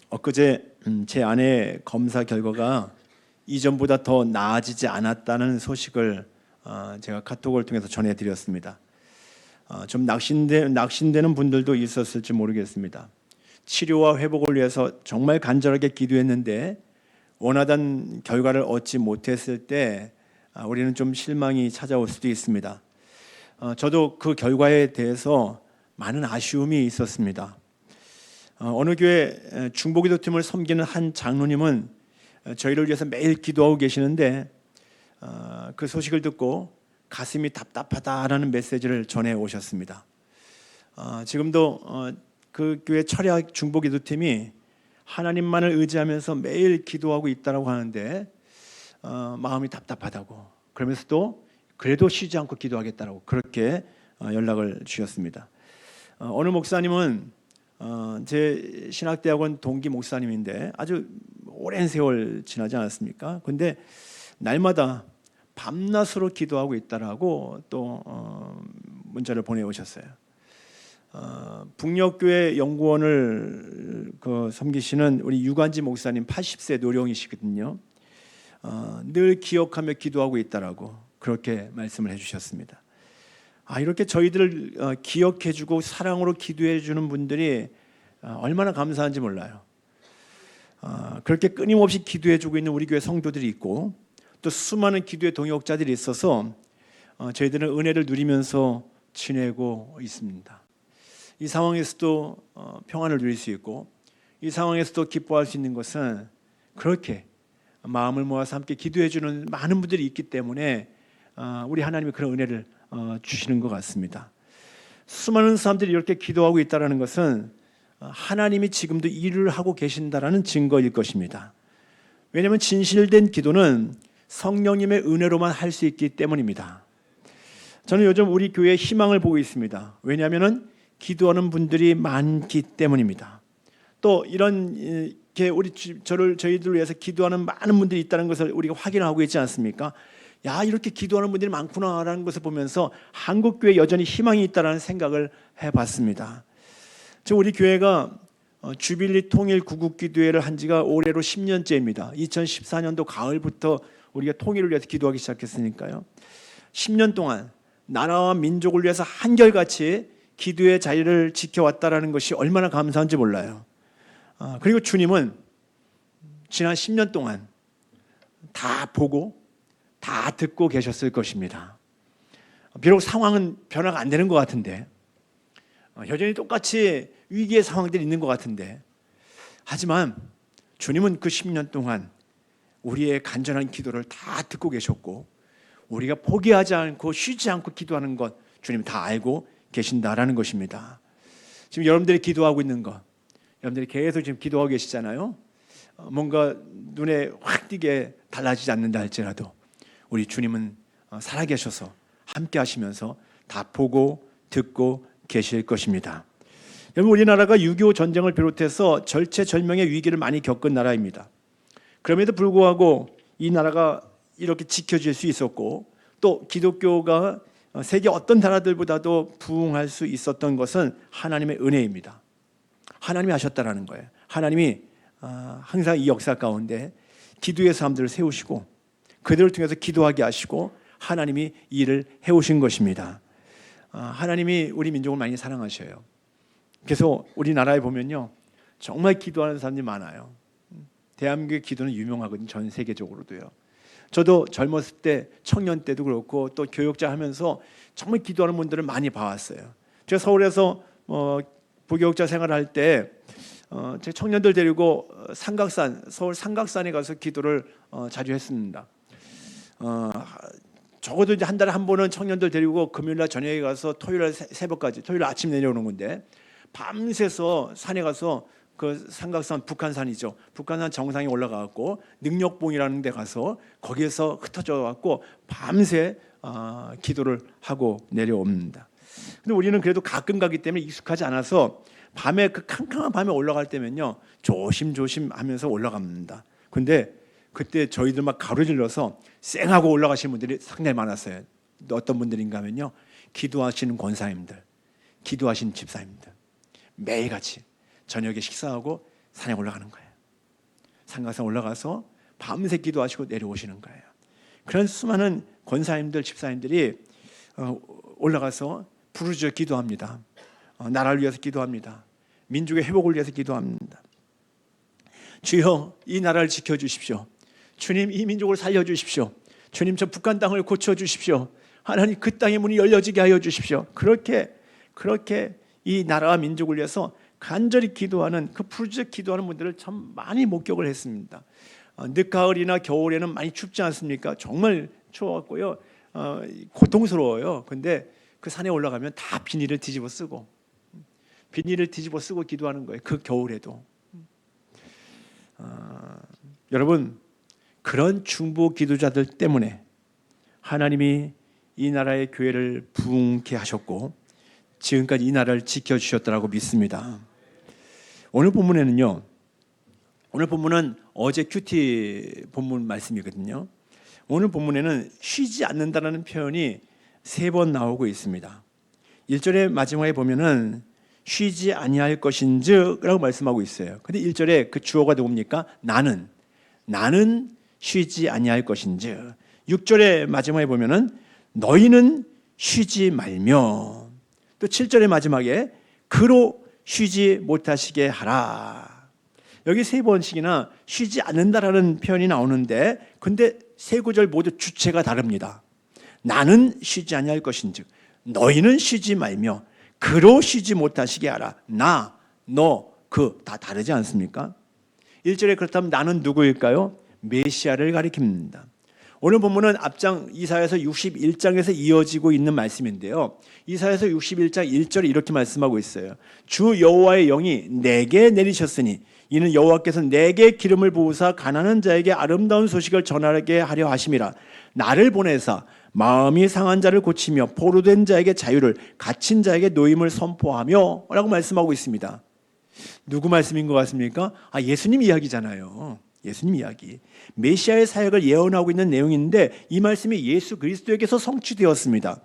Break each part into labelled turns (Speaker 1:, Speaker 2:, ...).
Speaker 1: 엊그제 제 아내 검사 결과가 이전보다 더 나아지지 않았다는 소식을 제가 카톡을 통해서 전해드렸습니다. 좀 낙심되는 분들도 있었을지 모르겠습니다. 치료와 회복을 위해서 정말 간절하게 기도했는데 원하던 결과를 얻지 못했을 때 우리는 좀 실망이 찾아올 수도 있습니다. 저도 그 결과에 대해서 많은 아쉬움이 있었습니다. 어느 교회 중보기도팀을 섬기는 한 장로님은 저희를 위해서 매일 기도하고 계시는데 그 소식을 듣고 가슴이 답답하다라는 메시지를 전해 오셨습니다. 지금도 그 교회 철야 중보기도팀이 하나님만을 의지하면서 매일 기도하고 있다고 하는데 마음이 답답하다고, 그러면서도 그래도 쉬지 않고 기도하겠다고 그렇게 연락을 주셨습니다. 어느 목사님은 제 신학대학원 동기 목사님인데 아주 오랜 세월 지나지 않았습니까? 근데 날마다 밤낮으로 기도하고 있다라고 또 문자를 보내오셨어요. 북녘교회 연구원을 섬기시는 우리 유관지 목사님 80세 노령이시거든요. 늘 기억하며 기도하고 있다라고 그렇게 말씀을 해주셨습니다. 이렇게 저희들을 기억해주고 사랑으로 기도해주는 분들이 얼마나 감사한지 몰라요. 그렇게 끊임없이 기도해주고 있는 우리 교회 성도들이 있고 또 수많은 기도의 동역자들이 있어서 저희들은 은혜를 누리면서 지내고 있습니다. 이 상황에서도 평안을 누릴 수 있고 이 상황에서도 기뻐할 수 있는 것은 그렇게 마음을 모아서 함께 기도해주는 많은 분들이 있기 때문에 우리 하나님이 그런 은혜를 주시는 것 같습니다. 수많은 사람들이 이렇게 기도하고 있다는 것은 하나님이 지금도 일을 하고 계신다라는 증거일 것입니다. 왜냐하면 진실된 기도는 성령님의 은혜로만 할 수 있기 때문입니다. 저는 요즘 우리 교회에 희망을 보고 있습니다. 왜냐하면 기도하는 분들이 많기 때문입니다. 또 이런 저희들을 위해서 기도하는 많은 분들이 있다는 것을 우리가 확인하고 있지 않습니까? 이렇게 기도하는 분들이 많구나라는 것을 보면서 한국교회에 여전히 희망이 있다는 생각을 해봤습니다. 지금 우리 교회가 주빌리 통일 구국기도회를 한 지가 올해로 10년째입니다. 2014년도 가을부터 우리가 통일을 위해서 기도하기 시작했으니까요. 10년 동안 나라와 민족을 위해서 한결같이 기도의 자리를 지켜왔다는 것이 얼마나 감사한지 몰라요. 그리고 주님은 지난 10년 동안 다 보고 다 듣고 계셨을 것입니다. 비록 상황은 변화가 안 되는 것 같은데, 여전히 똑같이 위기의 상황들이 있는 것 같은데, 하지만 주님은 그 10년 동안 우리의 간절한 기도를 다 듣고 계셨고 우리가 포기하지 않고 쉬지 않고 기도하는 것 주님 다 알고 계신다라는 것입니다. 지금 여러분들이 기도하고 있는 것, 여러분들이 계속 지금 기도하고 계시잖아요. 뭔가 눈에 확 띄게 달라지지 않는다 할지라도 우리 주님은 살아계셔서 함께 하시면서 다 보고 듣고 계실 것입니다. 여러분, 우리나라가 6.25 전쟁을 비롯해서 절체절명의 위기를 많이 겪은 나라입니다. 그럼에도 불구하고 이 나라가 이렇게 지켜질 수 있었고 또 기독교가 세계 어떤 나라들보다도 부흥할 수 있었던 것은 하나님의 은혜입니다. 하나님이 하셨다라는 거예요. 하나님이 항상 이 역사 가운데 기도의 사람들을 세우시고 그들을 통해서 기도하게 하시고 하나님이 이 일을 해오신 것입니다. 하나님이 우리 민족을 많이 사랑하셔요. 그래서 우리나라에 보면요, 정말 기도하는 사람들이 많아요. 대한민국의 기도는 유명하거든요. 전 세계적으로도요. 저도 젊었을 때, 청년 때도 그렇고 또 교역자 하면서 정말 기도하는 분들을 많이 봐왔어요. 제가 서울에서 부교역자 생활할 때 제 청년들 데리고 서울 삼각산에 가서 기도를 자주 했습니다. 적어도 이제 한 달에 한 번은 청년들 데리고 금요일날 저녁에 가서 토요일날 새벽까지, 토요일 아침 내려오는 건데 밤새서 산에 가서 그 삼각산 북한산이죠. 북한산 정상에 올라가고 능력봉이라는 데 가서 거기에서 흩어져 갖고 밤새 기도를 하고 내려옵니다. 근데 우리는 그래도 가끔 가기 때문에 익숙하지 않아서 밤에 그 캄캄한 밤에 올라갈 때면요 조심조심 하면서 올라갑니다. 근데 그때 저희들 막 가로질러서 쌩하고 올라가시는 분들이 상당히 많았어요. 어떤 분들인가 하면요, 기도하시는 권사님들, 기도하시는 집사님들 매일같이 저녁에 식사하고 산에 올라가는 거예요. 산가산 올라가서 밤새 기도하시고 내려오시는 거예요. 그런 수많은 권사님들, 집사님들이 올라가서 부르짖어 기도합니다. 나라를 위해서 기도합니다. 민족의 회복을 위해서 기도합니다. 주여, 이 나라를 지켜주십시오. 주님, 이 민족을 살려주십시오. 주님, 저 북한 땅을 고쳐주십시오. 하나님, 그 땅의 문이 열려지게 하여 주십시오. 그렇게 이 나라와 민족을 위해서 간절히 기도하는, 그 부르짖어 기도하는 분들을 참 많이 목격을 했습니다. 늦가을이나 겨울에는 많이 춥지 않습니까? 정말 추웠고요. 고통스러워요. 근데 그 산에 올라가면 다 비닐을 뒤집어 쓰고 기도하는 거예요. 그 겨울에도. 여러분, 그런 중보 기도자들 때문에 하나님이 이 나라의 교회를 부흥케 하셨고 지금까지 이 나라를 지켜주셨다고 믿습니다. 오늘 본문은 어제 큐티 본문 말씀이거든요. 오늘 본문에는 쉬지 않는다는 표현이 3번 나오고 있습니다. 1절의 마지막에 보면은 쉬지 아니할 것인즉 라고 말씀하고 있어요. 근데 1절에 그 주어가 누굽니까? 나는 쉬지 아니할 것인즉. 6절의 마지막에 보면은 너희는 쉬지 말며, 또 7절의 마지막에 그로 쉬지 못하시게 하라. 여기 3번씩이나 쉬지 않는다라는 표현이 나오는데, 근데 3구절 모두 주체가 다릅니다. 나는 쉬지 아니할 것인즉, 너희는 쉬지 말며 그로 쉬지 못하시게 하라. 나, 너, 그 다 다르지 않습니까? 1절에 그렇다면 나는 누구일까요? 메시아를 가리킵니다. 오늘 본문은 앞장 이사야서 61장에서 이어지고 있는 말씀인데요. 이사야서 61장 1절에 이렇게 말씀하고 있어요. 주 여호와의 영이 내게 내리셨으니 이는 여호와께서 내게 기름을 부으사 가난한 자에게 아름다운 소식을 전하게 하려 하심이라. 나를 보내사 마음이 상한 자를 고치며 포로된 자에게 자유를, 갇힌 자에게 노임을 선포하며 라고 말씀하고 있습니다. 누구 말씀인 것 같습니까? 예수님 이야기잖아요. 예수님 이야기. 메시아의 사역을 예언하고 있는 내용인데 이 말씀이 예수 그리스도에게서 성취되었습니다.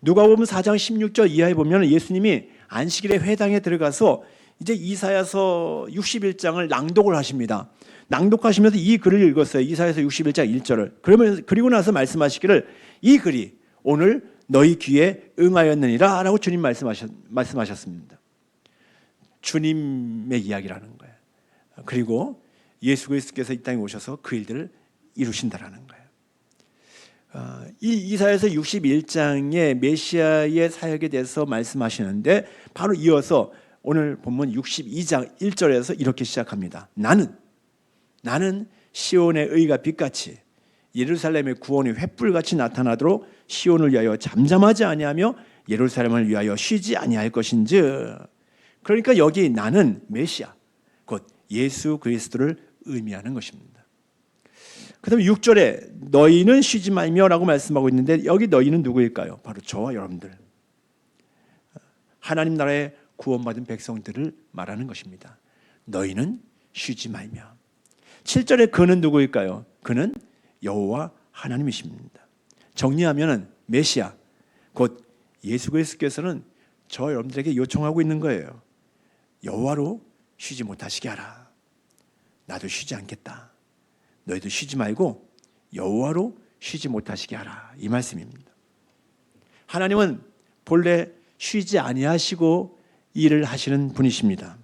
Speaker 1: 누가복음 4장 16절 이하에 보면 예수님이 안식일에 회당에 들어가서 이제 이사야서 61장을 낭독을 하십니다. 낭독하시면서 이 글을 읽었어요. 이사야서 61장 1절을. 그리고 나서 말씀하시기를 이 글이 오늘 너희 귀에 응하였느니라 라고 주님 말씀하셨습니다. 주님의 이야기라는 거예요. 그리고 예수 그리스도께서 이 땅에 오셔서 그 일들을 이루신다라는 거예요. 이 이사야서 61장의 메시아의 사역에 대해서 말씀하시는데 바로 이어서 오늘 본문 62장 1절에서 이렇게 시작합니다. 나는 시온의 의가 빛같이 예루살렘의 구원이 횃불같이 나타나도록 시온을 위하여 잠잠하지 아니하며 예루살렘을 위하여 쉬지 아니할 것인즉. 그러니까 여기 나는 메시아 곧 예수 그리스도를 의미하는 것입니다. 그 다음에 6절에 너희는 쉬지 말며 라고 말씀하고 있는데 여기 너희는 누구일까요? 바로 저와 여러분들, 하나님 나라의 구원받은 백성들을 말하는 것입니다. 너희는 쉬지 말며. 7절에 그는 누구일까요? 그는 여호와 하나님이십니다. 정리하면 메시아 곧 예수 그리스도께서는 저 여러분들에게 요청하고 있는 거예요. 여호와로 쉬지 못하시게 하라. 나도 쉬지 않겠다. 너희도 쉬지 말고 여호와로 쉬지 못하시게 하라. 이 말씀입니다. 하나님은 본래 쉬지 아니하시고 일을 하시는 분이십니다.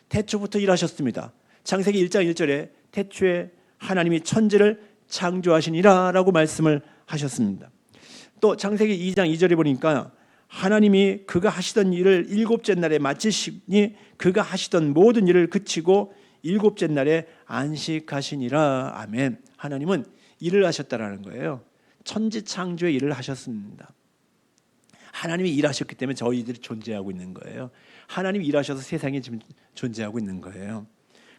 Speaker 1: 태초부터 일하셨습니다. 창세기 1장 1절에 태초에 하나님이 천지를 창조하시니라 라고 말씀을 하셨습니다. 또 창세기 2장 2절에 보니까 하나님이 그가 하시던 일을 일곱째 날에 마치시니 그가 하시던 모든 일을 그치고 일곱째 날에 안식하시니라. 아멘. 하나님은 일을 하셨다라는 거예요. 천지 창조의 일을 하셨습니다. 하나님이 일하셨기 때문에 저희들이 존재하고 있는 거예요. 하나님이 일하셔서 세상에 지금 존재하고 있는 거예요.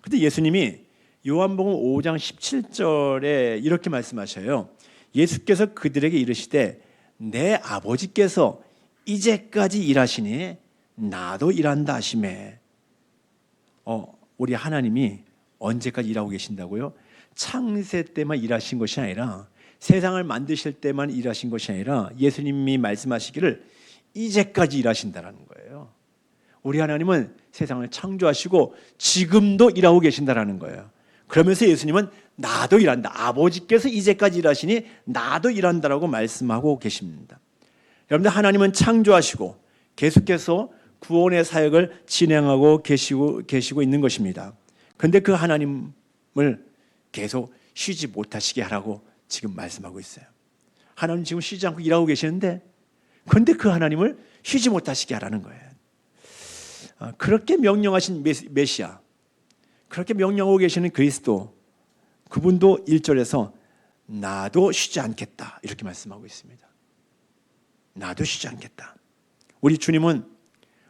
Speaker 1: 그런데 예수님이 요한복음 5장 17절에 이렇게 말씀하셔요. 예수께서 그들에게 이르시되 내 아버지께서 이제까지 일하시니 나도 일한다 하시매. 우리 하나님이 언제까지 일하고 계신다고요? 창세 때만 일하신 것이 아니라 세상을 만드실 때만 일하신 것이 아니라 예수님이 말씀하시기를 이제까지 일하신다는 거예요. 우리 하나님은 세상을 창조하시고 지금도 일하고 계신다라는 거예요. 그러면서 예수님은 나도 일한다. 아버지께서 이제까지 일하시니 나도 일한다라고 말씀하고 계십니다. 여러분들, 하나님은 창조하시고 계속해서 구원의 사역을 진행하고 계시고 있는 것입니다. 그런데 그 하나님을 계속 쉬지 못하시게 하라고 지금 말씀하고 있어요. 하나님 지금 쉬지 않고 일하고 계시는데, 그런데 그 하나님을 쉬지 못하시게 하라는 거예요. 그렇게 명령하신 메시아, 그렇게 명령하고 계시는 그리스도, 그분도 1절에서 나도 쉬지 않겠다 이렇게 말씀하고 있습니다. 나도 쉬지 않겠다. 우리 주님은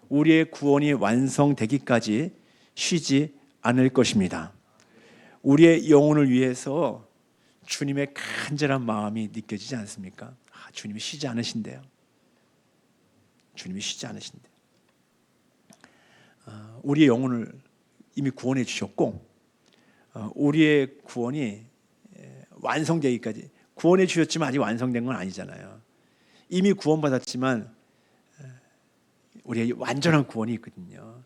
Speaker 1: 우리의 구원이 완성되기까지 쉬지 않을 것입니다. 우리의 영혼을 위해서 주님의 간절한 마음이 느껴지지 않습니까? 주님이 쉬지 않으신대요. 주님이 쉬지 않으신대요. 우리의 영혼을 이미 구원해 주셨고, 우리의 구원이 완성되기까지, 구원해 주셨지만 아직 완성된 건 아니잖아요. 이미 구원받았지만 우리의 완전한 구원이 있거든요.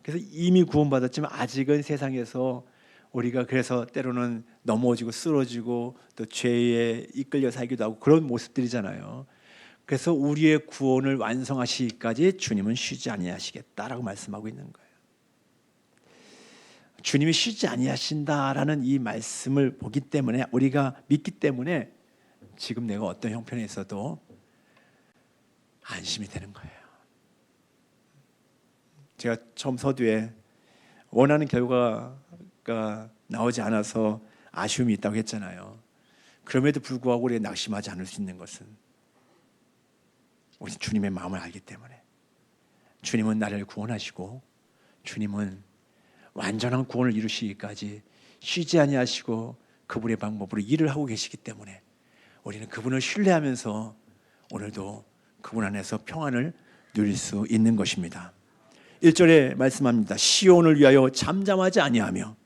Speaker 1: 그래서 이미 구원받았지만 아직은 세상에서 우리가 그래서 때로는 넘어지고 쓰러지고 또 죄에 이끌려 살기도 하고 그런 모습들이잖아요. 그래서 우리의 구원을 완성하시기까지 주님은 쉬지 아니하시겠다라고 말씀하고 있는 거예요. 주님이 쉬지 아니하신다라는 이 말씀을 보기 때문에, 우리가 믿기 때문에 지금 내가 어떤 형편에 있어도 안심이 되는 거예요. 제가 처음 서두에 원하는 결과가 나오지 않아서 아쉬움이 있다고 했잖아요. 그럼에도 불구하고 우리가 낙심하지 않을 수 있는 것은 우리 주님의 마음을 알기 때문에, 주님은 나를 구원하시고 주님은 완전한 구원을 이루시기까지 쉬지 아니하시고 그분의 방법으로 일을 하고 계시기 때문에 우리는 그분을 신뢰하면서 오늘도 그분 안에서 평안을 누릴 수 있는 것입니다. 1절에 말씀합니다. 시온을 위하여 잠잠하지 아니하며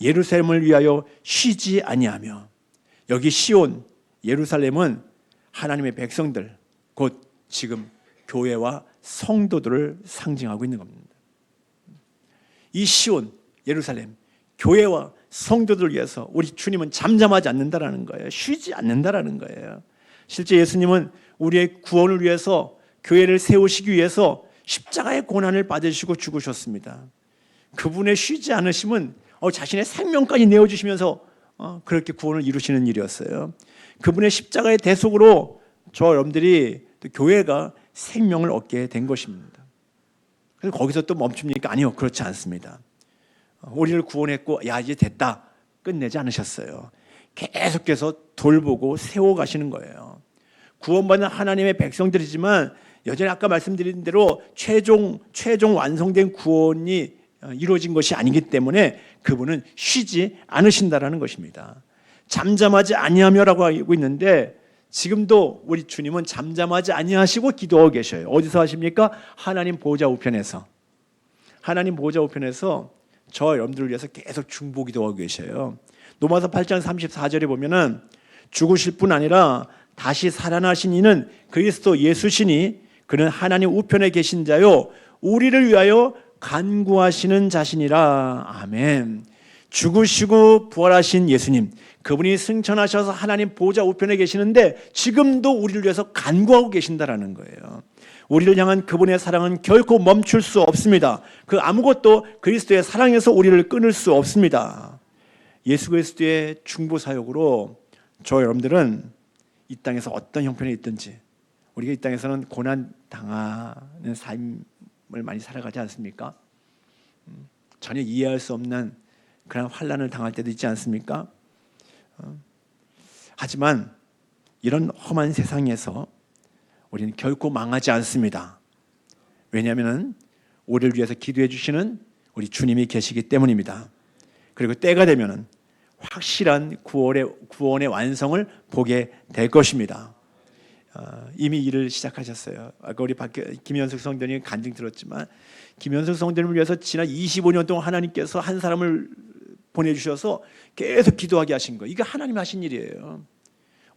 Speaker 1: 예루살렘을 위하여 쉬지 아니하며. 여기 시온, 예루살렘은 하나님의 백성들, 곧 지금 교회와 성도들을 상징하고 있는 겁니다. 이 시온, 예루살렘, 교회와 성도들을 위해서 우리 주님은 잠잠하지 않는다라는 거예요. 쉬지 않는다라는 거예요. 실제 예수님은 우리의 구원을 위해서, 교회를 세우시기 위해서 십자가의 고난을 받으시고 죽으셨습니다. 그분의 쉬지 않으심은 자신의 생명까지 내어주시면서 그렇게 구원을 이루시는 일이었어요. 그분의 십자가의 대속으로 저 여러분들이, 또 교회가 생명을 얻게 된 것입니다. 그래서 거기서 또 멈춥니까? 아니요, 그렇지 않습니다. 우리를 구원했고 야 이제 됐다 끝내지 않으셨어요. 계속해서 돌보고 세워가시는 거예요. 구원받는 하나님의 백성들이지만 여전히 아까 말씀드린 대로 최종 완성된 구원이 이루어진 것이 아니기 때문에 그분은 쉬지 않으신다라는 것입니다. 잠잠하지 아니하며라고 하고 있는데, 지금도 우리 주님은 잠잠하지 아니하시고 기도하고 계셔요. 어디서 하십니까? 하나님 보좌 우편에서. 하나님 보좌 우편에서 저 여러분들을 위해서 계속 중보 기도하고 계셔요. 로마서 8장 34절에 보면은 죽으실 뿐 아니라 다시 살아나신 이는 그리스도 예수시니 그는 하나님 우편에 계신 자요 우리를 위하여 간구하시는 자신이라. 아멘. 죽으시고 부활하신 예수님, 그분이 승천하셔서 하나님 보좌 우편에 계시는데 지금도 우리를 위해서 간구하고 계신다라는 거예요. 우리를 향한 그분의 사랑은 결코 멈출 수 없습니다. 그 아무것도 그리스도의 사랑에서 우리를 끊을 수 없습니다. 예수 그리스도의 중보 사역으로 저 여러분들은 이 땅에서 어떤 형편에 있든지, 우리가 이 땅에서는 고난 당하는 삶을 많이 살아가지 않습니까? 전혀 이해할 수 없는 그런 환난을 당할 때도 있지 않습니까? 하지만 이런 험한 세상에서 우리는 결코 망하지 않습니다. 왜냐하면 우리를 위해서 기도해 주시는 우리 주님이 계시기 때문입니다. 그리고 때가 되면 확실한 구원의 완성을 보게 될 것입니다. 이미 일을 시작하셨어요. 아까 우리 김현숙 성도님이 간증 들었지만, 김현숙 성도님을 위해서 지난 25년 동안 하나님께서 한 사람을 보내주셔서 계속 기도하게 하신 거예요. 이게 하나님 하신 일이에요.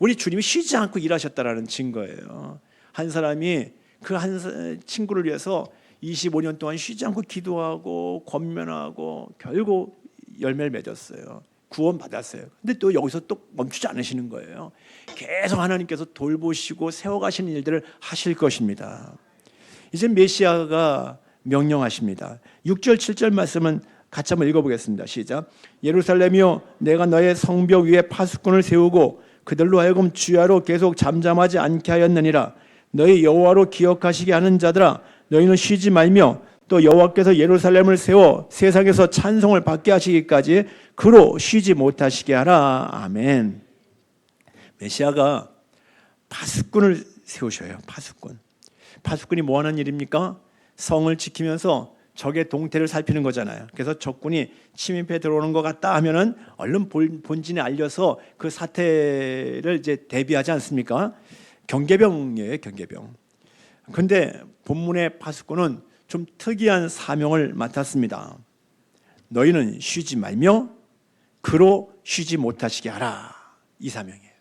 Speaker 1: 우리 주님이 쉬지 않고 일하셨다라는 증거예요. 한 사람이 그 한 친구를 위해서 25년 동안 쉬지 않고 기도하고 권면하고 결국 열매를 맺었어요. 구원받았어요. 근데 또 여기서 또 멈추지 않으시는 거예요. 계속 하나님께서 돌보시고 세워가시는 일들을 하실 것입니다. 이제 메시아가 명령하십니다. 6절 7절 말씀은 같이 한번 읽어보겠습니다. 시작. 예루살렘이여, 내가 너의 성벽 위에 파수꾼을 세우고 그들로 하여금 주야로 계속 잠잠하지 않게 하였느니라. 너희 여호와로 기억하시게 하는 자들아, 너희는 쉬지 말며 또 여호와께서 예루살렘을 세워 세상에서 찬송을 받게 하시기까지 그로 쉬지 못하시게 하라. 아멘. 메시아가 파수꾼을 세우셔요. 파수꾼이 뭐 하는 일입니까? 성을 지키면서 적의 동태를 살피는 거잖아요. 그래서 적군이 침입해 들어오는 것 같다 하면은 얼른 본진에 알려서 그 사태를 이제 대비하지 않습니까? 경계병이에요, 경계병. 근데 본문의 파수꾼은 좀 특이한 사명을 맡았습니다. 너희는 쉬지 말며 그로 쉬지 못하시게 하라. 이 사명이에요.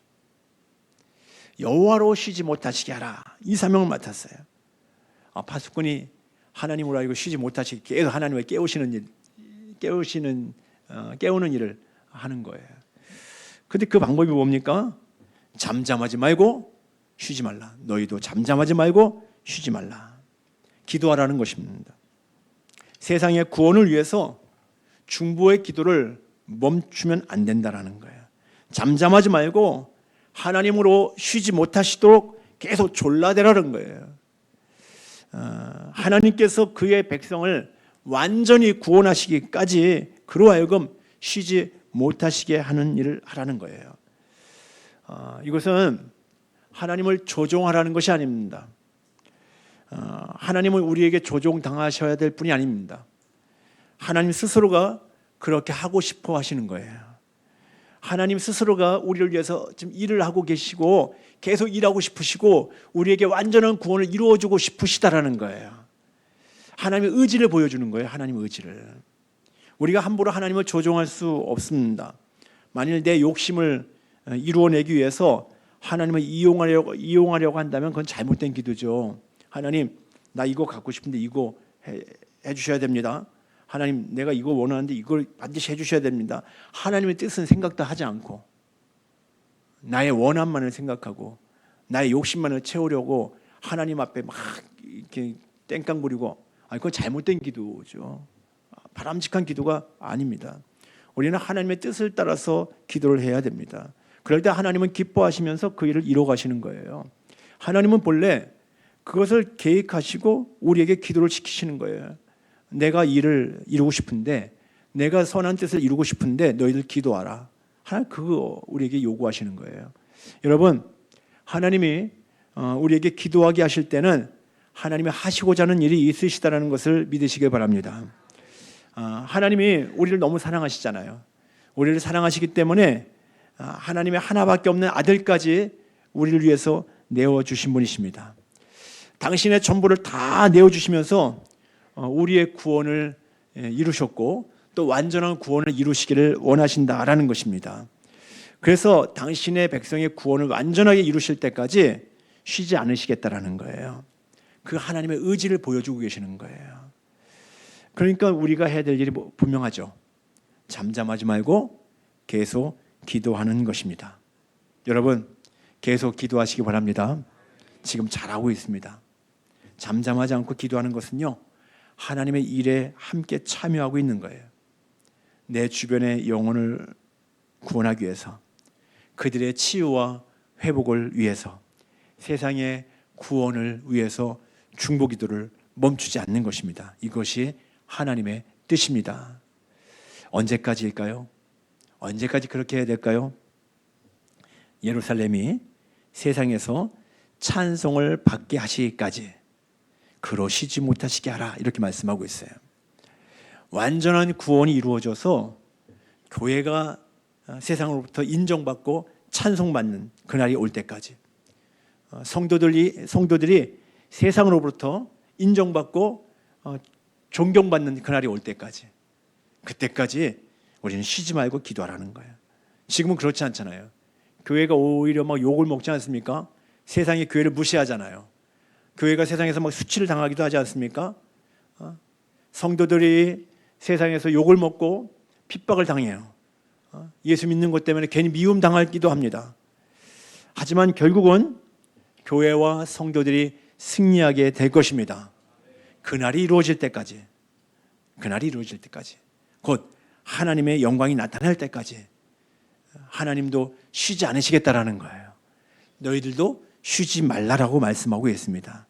Speaker 1: 여호와로 쉬지 못하시게 하라. 이 사명을 맡았어요. 파수꾼이 하나님으로 알고 쉬지 못하시게 계속 하나님을 깨우는 일을 하는 거예요. 근데 그 방법이 뭡니까? 잠잠하지 말고 쉬지 말라. 너희도 잠잠하지 말고 쉬지 말라. 기도하라는 것입니다. 세상의 구원을 위해서 중보의 기도를 멈추면 안 된다라는 거예요. 잠잠하지 말고 하나님으로 쉬지 못하시도록 계속 졸라대라는 거예요. 하나님께서 그의 백성을 완전히 구원하시기까지 그로 하여금 쉬지 못하시게 하는 일을 하라는 거예요. 이것은 하나님을 조종하라는 것이 아닙니다. 하나님은 우리에게 조종당하셔야 될 분이 아닙니다. 하나님 스스로가 그렇게 하고 싶어 하시는 거예요. 하나님 스스로가 우리를 위해서 지금 일을 하고 계시고 계속 일하고 싶으시고 우리에게 완전한 구원을 이루어주고 싶으시다라는 거예요. 하나님의 의지를 보여주는 거예요. 하나님의 의지를. 우리가 함부로 하나님을 조종할 수 없습니다. 만일 내 욕심을 이루어내기 위해서 하나님을 이용하려고 한다면 그건 잘못된 기도죠. 하나님, 나 이거 갖고 싶은데 이거 해주셔야 됩니다. 하나님, 내가 이거 원하는데 이걸 반드시 해주셔야 됩니다. 하나님의 뜻은 생각도 하지 않고 나의 원함만을 생각하고 나의 욕심만을 채우려고 하나님 앞에 막 이렇게 땡깡 부리고, 그건 잘못된 기도죠. 바람직한 기도가 아닙니다. 우리는 하나님의 뜻을 따라서 기도를 해야 됩니다. 그럴 때 하나님은 기뻐하시면서 그 일을 이루어 가시는 거예요. 하나님은 본래 그것을 계획하시고 우리에게 기도를 시키시는 거예요. 내가 일을 이루고 싶은데, 내가 선한 뜻을 이루고 싶은데 너희들 기도하라. 하나님 그거 우리에게 요구하시는 거예요. 여러분, 하나님이 우리에게 기도하게 하실 때는 하나님이 하시고자 하는 일이 있으시다는 것을 믿으시길 바랍니다. 하나님이 우리를 너무 사랑하시잖아요. 우리를 사랑하시기 때문에 하나님의 하나밖에 없는 아들까지 우리를 위해서 내어주신 분이십니다. 당신의 전부를 다 내어주시면서 우리의 구원을 이루셨고 또 완전한 구원을 이루시기를 원하신다라는 것입니다. 그래서 당신의 백성의 구원을 완전하게 이루실 때까지 쉬지 않으시겠다라는 거예요. 그 하나님의 의지를 보여주고 계시는 거예요. 그러니까 우리가 해야 될 일이 분명하죠. 잠잠하지 말고 계속 기도하는 것입니다. 여러분, 계속 기도하시기 바랍니다. 지금 잘하고 있습니다. 잠잠하지 않고 기도하는 것은요, 하나님의 일에 함께 참여하고 있는 거예요. 내 주변의 영혼을 구원하기 위해서, 그들의 치유와 회복을 위해서, 세상의 구원을 위해서 중보기도를 멈추지 않는 것입니다. 이것이 하나님의 뜻입니다. 언제까지일까요? 언제까지 그렇게 해야 될까요? 예루살렘이 세상에서 찬송을 받게 하시기까지 그로 쉬지 못하시게 하라, 이렇게 말씀하고 있어요. 완전한 구원이 이루어져서 교회가 세상으로부터 인정받고 찬송받는 그날이 올 때까지, 성도들이 세상으로부터 인정받고 존경받는 그날이 올 때까지, 그때까지 우리는 쉬지 말고 기도하라는 거예요. 지금은 그렇지 않잖아요. 교회가 오히려 막 욕을 먹지 않습니까? 세상이 교회를 무시하잖아요. 교회가 세상에서 막 수치를 당하기도 하지 않습니까? 성도들이 세상에서 욕을 먹고 핍박을 당해요. 예수 믿는 것 때문에 괜히 미움 당하기도 합니다. 하지만 결국은 교회와 성도들이 승리하게 될 것입니다. 그날이 이루어질 때까지, 곧 하나님의 영광이 나타날 때까지 하나님도 쉬지 않으시겠다라는 거예요. 너희들도 쉬지 말라라고 말씀하고 있습니다.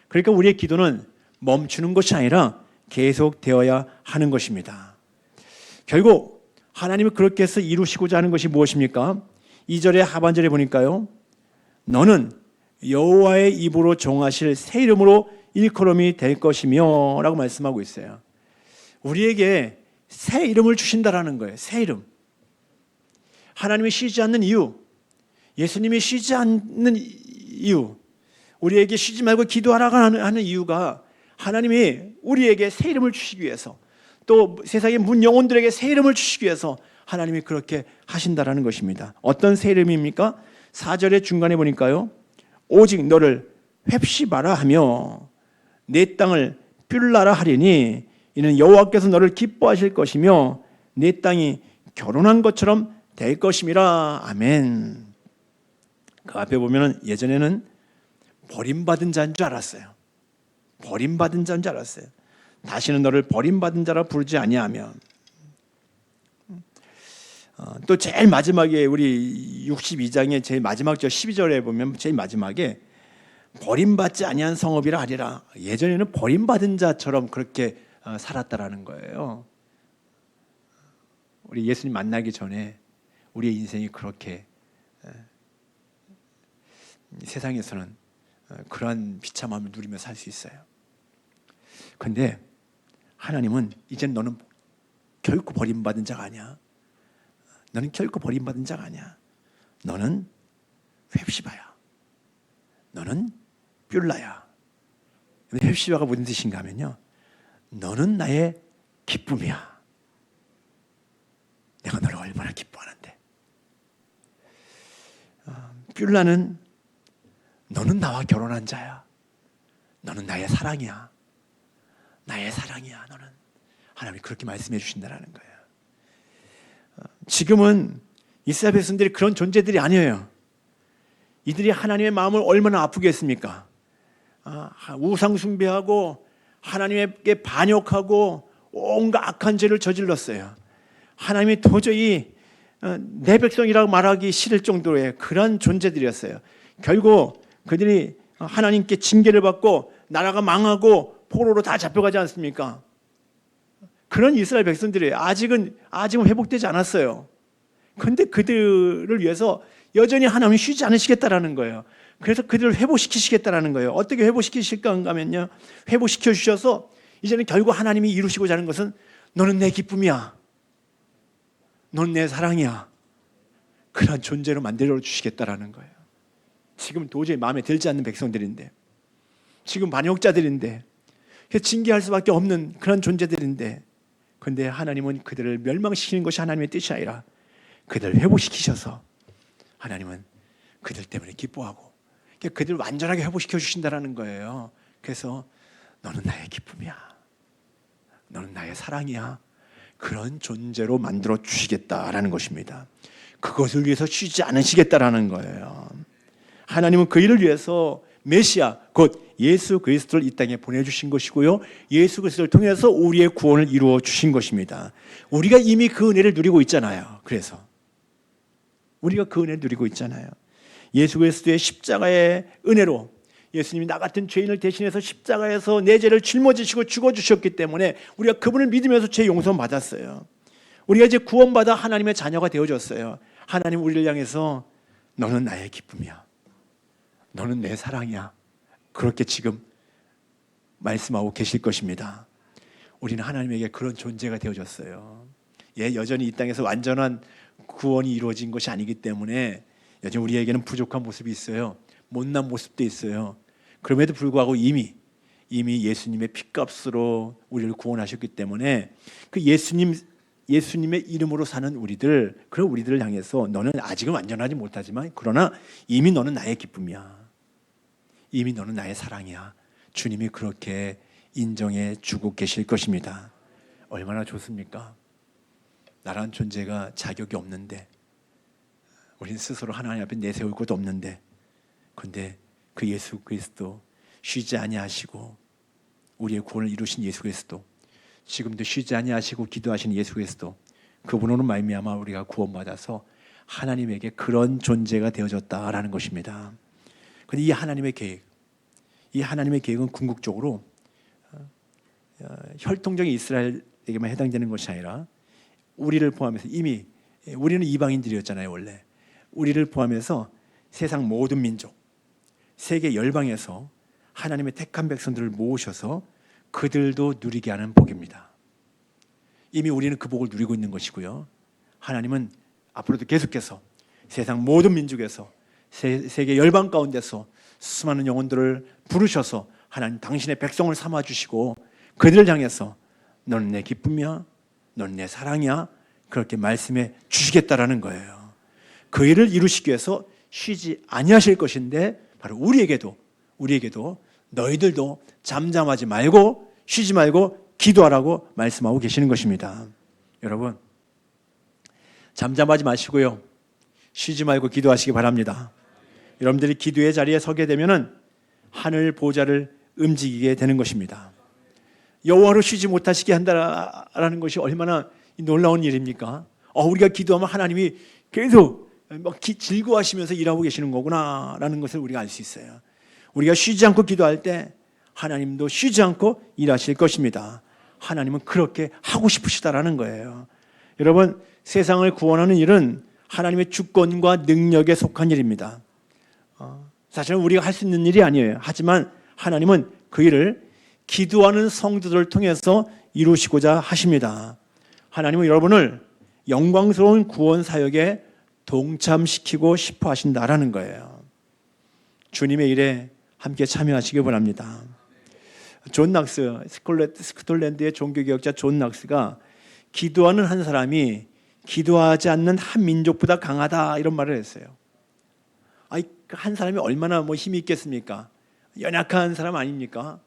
Speaker 1: 그러니까 우리의 기도는 멈추는 것이 아니라 계속되어야 하는 것입니다. 결국 하나님이 그렇게 해서 이루시고자 하는 것이 무엇입니까? 2절의 하반절에 보니까요, 너는 여호와의 입으로 정하실 새 이름으로 일컬음이 될 것이며 라고 말씀하고 있어요. 우리에게 새 이름을 주신다라는 거예요. 새 이름. 하나님이 쉬지 않는 이유, 예수님이 쉬지 않는 이유, 우리에게 쉬지 말고 기도하라고 하는 이유가 하나님이 우리에게 새 이름을 주시기 위해서, 또 세상의 문 영혼들에게 새 이름을 주시기 위해서 하나님이 그렇게 하신다라는 것입니다. 어떤 새 이름입니까? 4절의 중간에 보니까요, 오직 너를 홑시바라 하며 내 땅을 뷸라라 하리니 이는 여호와께서 너를 기뻐하실 것이며 내 땅이 결혼한 것처럼 될 것임이라. 아멘. 그 앞에 보면은 예전에는 버림받은 자인 줄 알았어요. 버림받은 자인 줄 알았어요. 다시는 너를 버림받은 자라 부르지 아니하며. 또 제일 마지막에 우리 62장의 제일 마지막 절 12절에 보면 제일 마지막에 버림받지 아니한 성읍이라 하리라. 예전에는 버림받은 자처럼 그렇게 살았다라는 거예요. 우리 예수님 만나기 전에 우리의 인생이 그렇게 세상에서는 그러한 비참함을 누리며 살 수 있어요. 그런데 하나님은 이젠 너는 결코 버림받은 자가 아니야. 너는 결코 버림받은 자가 아니야. 너는 홑시바야. 너는 뷸라야. 홑시바가 무슨 뜻인가 하면요, 너는 나의 기쁨이야. 내가 너를 얼마나 기뻐하는데. 뷸라는 너는 나와 결혼한 자야. 너는 나의 사랑이야. 나의 사랑이야. 너는. 하나님이 그렇게 말씀해 주신다는 거예요. 지금은 이스라엘 백성들이 그런 존재들이 아니에요. 이들이 하나님의 마음을 얼마나 아프게 했습니까? 우상 숭배하고 하나님께 반역하고 온갖 악한 죄를 저질렀어요. 하나님이 도저히 내 백성이라고 말하기 싫을 정도의 그런 존재들이었어요. 결국 그들이 하나님께 징계를 받고 나라가 망하고 포로로 다 잡혀가지 않습니까? 그런 이스라엘 백성들이 아직은 회복되지 않았어요. 그런데 그들을 위해서 여전히 하나님이 쉬지 않으시겠다라는 거예요. 그래서 그들을 회복시키시겠다라는 거예요. 어떻게 회복시키실까 하면요, 회복시켜 주셔서 이제는 결국 하나님이 이루시고자 하는 것은 너는 내 기쁨이야. 넌 내 사랑이야. 그런 존재로 만들어 주시겠다라는 거예요. 지금 도저히 마음에 들지 않는 백성들인데, 지금 반역자들인데, 징계할 수밖에 없는 그런 존재들인데, 그런데 하나님은 그들을 멸망시키는 것이 하나님의 뜻이 아니라 그들을 회복시키셔서 하나님은 그들 때문에 기뻐하고 그들을 완전하게 회복시켜 주신다는 거예요. 그래서 너는 나의 기쁨이야. 너는 나의 사랑이야. 그런 존재로 만들어 주시겠다라는 것입니다. 그것을 위해서 쉬지 않으시겠다라는 거예요. 하나님은 그 일을 위해서 메시아 곧 예수 그리스도를 이 땅에 보내주신 것이고요, 예수 그리스도를 통해서 우리의 구원을 이루어 주신 것입니다. 우리가 이미 그 은혜를 누리고 있잖아요. 그래서 우리가 그 은혜를 누리고 있잖아요. 예수 그리스도의 십자가의 은혜로 예수님이 나 같은 죄인을 대신해서 십자가에서 내 죄를 짊어지시고 죽어주셨기 때문에 우리가 그분을 믿으면서 죄 용서 받았어요. 우리가 이제 구원받아 하나님의 자녀가 되어졌어요. 하나님 우리를 향해서 너는 나의 기쁨이야. 너는 내 사랑이야. 그렇게 지금 말씀하고 계실 것입니다. 우리는 하나님에게 그런 존재가 되어졌어요. 여전히 이 땅에서 완전한 구원이 이루어진 것이 아니기 때문에 여전히 우리에게는 부족한 모습이 있어요. 못난 모습도 있어요. 그럼에도 불구하고 이미 예수님의 피값으로 우리를 구원하셨기 때문에 그 예수님의 이름으로 사는 우리들, 그런 우리들을 향해서 너는 아직은 완전하지 못하지만 그러나 이미 너는 나의 기쁨이야. 이미 너는 나의 사랑이야. 주님이 그렇게 인정해 주고 계실 것입니다. 얼마나 좋습니까? 나란 존재가 자격이 없는데, 우린 스스로 하나님 앞에 내세울 것도 없는데, 그런데 그 예수 그리스도, 쉬지 아니하시고 우리의 구원을 이루신 예수 그리스도, 지금도 쉬지 아니하시고 기도하시는 예수 그리스도, 그분으로 말미암아 우리가 구원받아서 하나님에게 그런 존재가 되어졌다라는 것입니다. 그런데 이 하나님의 계획은 궁극적으로 혈통적인 이스라엘에게만 해당되는 것이 아니라 우리를 포함해서, 이미 우리는 이방인들이었잖아요. 원래 우리를 포함해서 세상 모든 민족, 세계 열방에서 하나님의 택한 백성들을 모으셔서 그들도 누리게 하는 복입니다. 이미 우리는 그 복을 누리고 있는 것이고요, 하나님은 앞으로도 계속해서 세상 모든 민족에서, 세계 열방 가운데서 수많은 영혼들을 부르셔서 하나님 당신의 백성을 삼아주시고 그들을 향해서 너는 내 기쁨이야, 너는 내 사랑이야, 그렇게 말씀해 주시겠다라는 거예요. 그 일을 이루시기 위해서 쉬지 아니하실 것인데, 바로 우리에게도 너희들도 잠잠하지 말고 쉬지 말고 기도하라고 말씀하고 계시는 것입니다. 여러분, 잠잠하지 마시고요, 쉬지 말고 기도하시기 바랍니다. 여러분들이 기도의 자리에 서게 되면은 하늘 보좌를 움직이게 되는 것입니다. 여호와로 쉬지 못하시게 한다라는 것이 얼마나 놀라운 일입니까? 우리가 기도하면 하나님이 계속 막 즐거워하시면서 일하고 계시는 거구나라는 것을 우리가 알 수 있어요. 우리가 쉬지 않고 기도할 때 하나님도 쉬지 않고 일하실 것입니다. 하나님은 그렇게 하고 싶으시다라는 거예요. 여러분, 세상을 구원하는 일은 하나님의 주권과 능력에 속한 일입니다. 사실은 우리가 할 수 있는 일이 아니에요. 하지만 하나님은 그 일을 기도하는 성도들을 통해서 이루시고자 하십니다. 하나님은 여러분을 영광스러운 구원 사역에 동참시키고 싶어 하신다라는 거예요. 주님의 일에 함께 참여하시기 바랍니다. 존 낙스, 스코틀랜드의 종교개혁자 존 낙스가 기도하는 한 사람이 기도하지 않는 한 민족보다 강하다, 이런 말을 했어요. 한 사람이 얼마나 힘이 있겠습니까? 연약한 사람 아닙니까?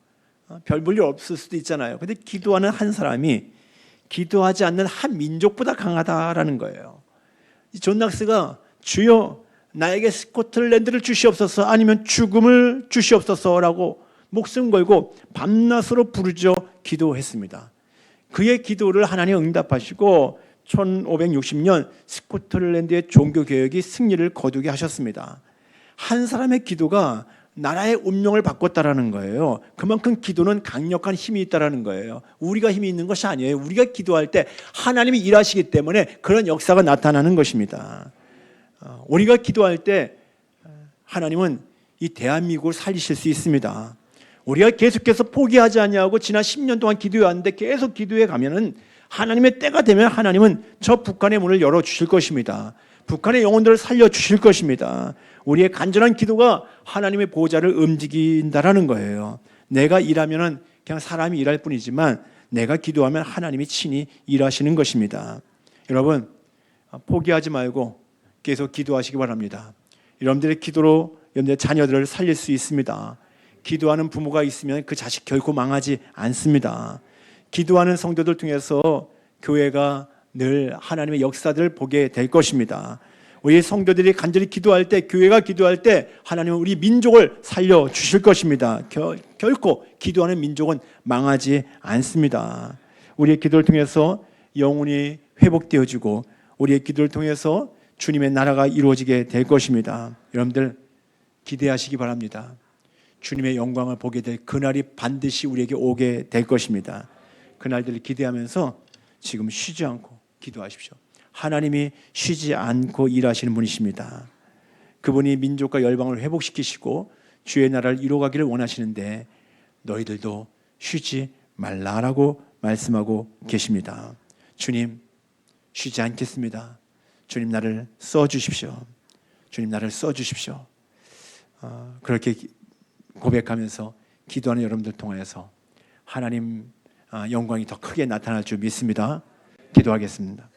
Speaker 1: 별 볼 일 없을 수도 있잖아요. 그런데 기도하는 한 사람이 기도하지 않는 한 민족보다 강하다라는 거예요. 존 낙스가 주여 나에게 스코틀랜드를 주시옵소서, 아니면 죽음을 주시옵소서라고 목숨 걸고 밤낮으로 부르짖어 기도했습니다. 그의 기도를 하나님 응답하시고 1560년 스코틀랜드의 종교개혁이 승리를 거두게 하셨습니다. 한 사람의 기도가 나라의 운명을 바꿨다라는 거예요. 그만큼 기도는 강력한 힘이 있다라는 거예요. 우리가 힘이 있는 것이 아니에요. 우리가 기도할 때 하나님이 일하시기 때문에 그런 역사가 나타나는 것입니다. 우리가 기도할 때 하나님은 이 대한민국을 살리실 수 있습니다. 우리가 계속해서 포기하지 아니하고 지난 10년 동안 기도해 왔는데 계속 기도해 가면은 하나님의 때가 되면 하나님은 저 북한의 문을 열어주실 것입니다. 북한의 영혼들을 살려주실 것입니다. 우리의 간절한 기도가 하나님의 보좌를 움직인다라는 거예요. 내가 일하면은 그냥 사람이 일할 뿐이지만 내가 기도하면 하나님이 친히 일하시는 것입니다. 여러분, 포기하지 말고 계속 기도하시기 바랍니다. 여러분들의 기도로 여러분들의 자녀들을 살릴 수 있습니다. 기도하는 부모가 있으면 그 자식 결코 망하지 않습니다. 기도하는 성도들 통해서 교회가 늘 하나님의 역사들을 보게 될 것입니다. 우리 성도들이 간절히 기도할 때, 교회가 기도할 때 하나님은 우리 민족을 살려주실 것입니다. 결코 기도하는 민족은 망하지 않습니다. 우리의 기도를 통해서 영혼이 회복되어지고 우리의 기도를 통해서 주님의 나라가 이루어지게 될 것입니다. 여러분들 기대하시기 바랍니다. 주님의 영광을 보게 될 그날이 반드시 우리에게 오게 될 것입니다. 그날들을 기대하면서 지금 쉬지 않고 기도하십시오. 하나님이 쉬지 않고 일하시는 분이십니다. 그분이 민족과 열방을 회복시키시고 주의 나라를 이루어가기를 원하시는데 너희들도 쉬지 말라라고 말씀하고 계십니다. 주님, 쉬지 않겠습니다. 주님, 나를 써주십시오. 주님, 나를 써주십시오. 그렇게 고백하면서 기도하는 여러분들 통해서 하나님 영광이 더 크게 나타날 줄 믿습니다. 기도하겠습니다.